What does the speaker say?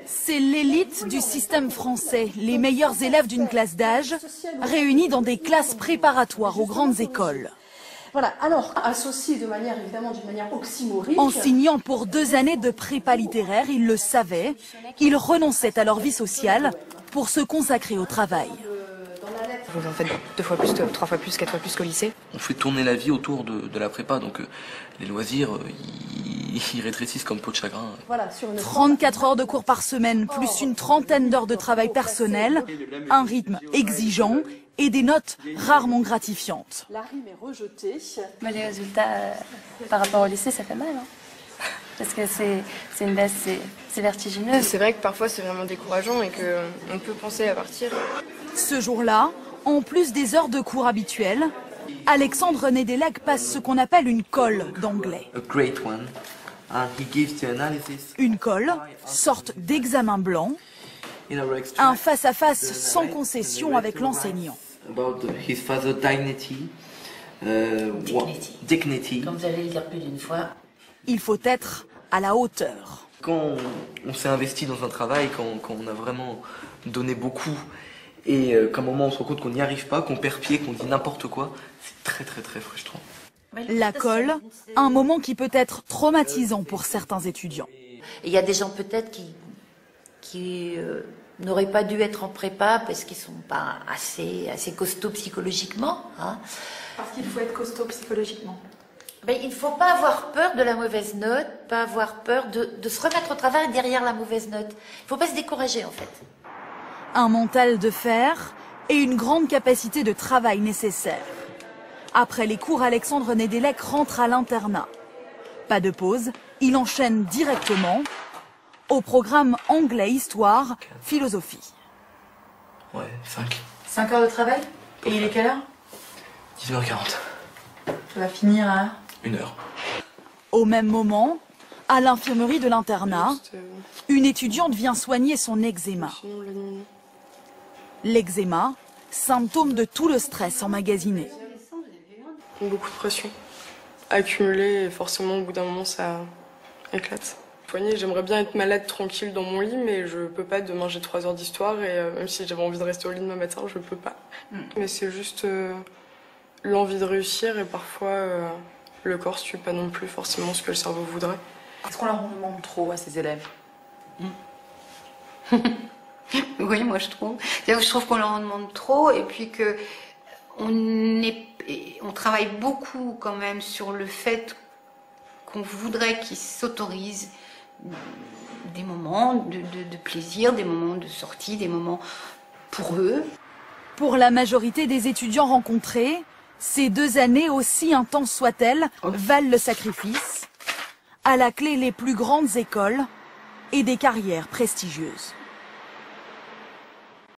C'est l'élite du système français, les meilleurs élèves d'une classe d'âge, réunis dans des classes préparatoires aux grandes écoles. Voilà, alors associés de manière évidemment d'une manière oxymorique. Enseignant pour 2 années de prépa littéraire, ils le savaient, ils renonçaient à leur vie sociale pour se consacrer au travail. Vous en faites 2 fois plus, 3 fois plus, 4 fois plus qu'au lycée. On fait tourner la vie autour de la prépa, donc les loisirs, ils rétrécissent comme peau de chagrin. Voilà, sur une 34 heures de cours par semaine, plus une trentaine d'heures de travail personnel, un rythme exigeant et des notes rarement gratifiantes. La rime est rejetée. Mais les résultats par rapport au lycée, ça fait mal. Parce que c'est une baisse, c'est vertigineux. C'est vrai que parfois c'est vraiment décourageant et qu'on peut penser à partir. Ce jour-là, en plus des heures de cours habituelles, Alexandre Nedelec passe ce qu'on appelle une colle d'anglais. Une colle, sorte d'examen blanc, un face-à-face sans concession avec l'enseignant. Dignity. Comme vous allez le dire plus d'une fois. Il faut être à la hauteur. Quand on s'est investi dans un travail, quand on a vraiment donné beaucoup, et qu'à un moment on se rend compte qu'on n'y arrive pas, qu'on perd pied, qu'on dit n'importe quoi, c'est très très très frustrant. La colle, un moment qui peut être traumatisant pour certains étudiants. Il y a des gens peut-être qui n'auraient pas dû être en prépa parce qu'ils ne sont pas assez costauds psychologiquement. Hein. Parce qu'il faut être costaud psychologiquement. Mais il ne faut pas avoir peur de la mauvaise note, pas avoir peur de se remettre au travail derrière la mauvaise note. Il ne faut pas se décourager en fait. Un mental de fer et une grande capacité de travail nécessaire. Après les cours, Alexandre Nedelec rentre à l'internat. Pas de pause, il enchaîne directement au programme anglais, histoire, philosophie. Ouais, 5. 5 heures de travail? Et il est quelle heure? 19h40. Ça va finir à 1 heure. Au même moment, à l'infirmerie de l'internat, une étudiante vient soigner son eczéma. L'eczéma, symptôme de tout le stress emmagasiné. Beaucoup de pression accumulée et forcément au bout d'un moment ça éclate. Poignée, j'aimerais bien être malade tranquille dans mon lit, mais je peux pas. Demain j'ai 3 heures d'histoire et même si j'avais envie de rester au lit demain matin, je peux pas. Mais c'est juste l'envie de réussir et parfois le corps suit pas non plus forcément ce que le cerveau voudrait. Est-ce qu'on leur en demande trop à ces élèves? Oui, moi je trouve. Je trouve qu'on leur en demande trop et puis que on travaille beaucoup quand même sur le fait qu'on voudrait qu'ils s'autorisent des moments de plaisir, des moments de sortie, des moments pour eux. Pour la majorité des étudiants rencontrés, ces 2 années, aussi intenses soient-elles, valent le sacrifice. À la clé, les plus grandes écoles et des carrières prestigieuses.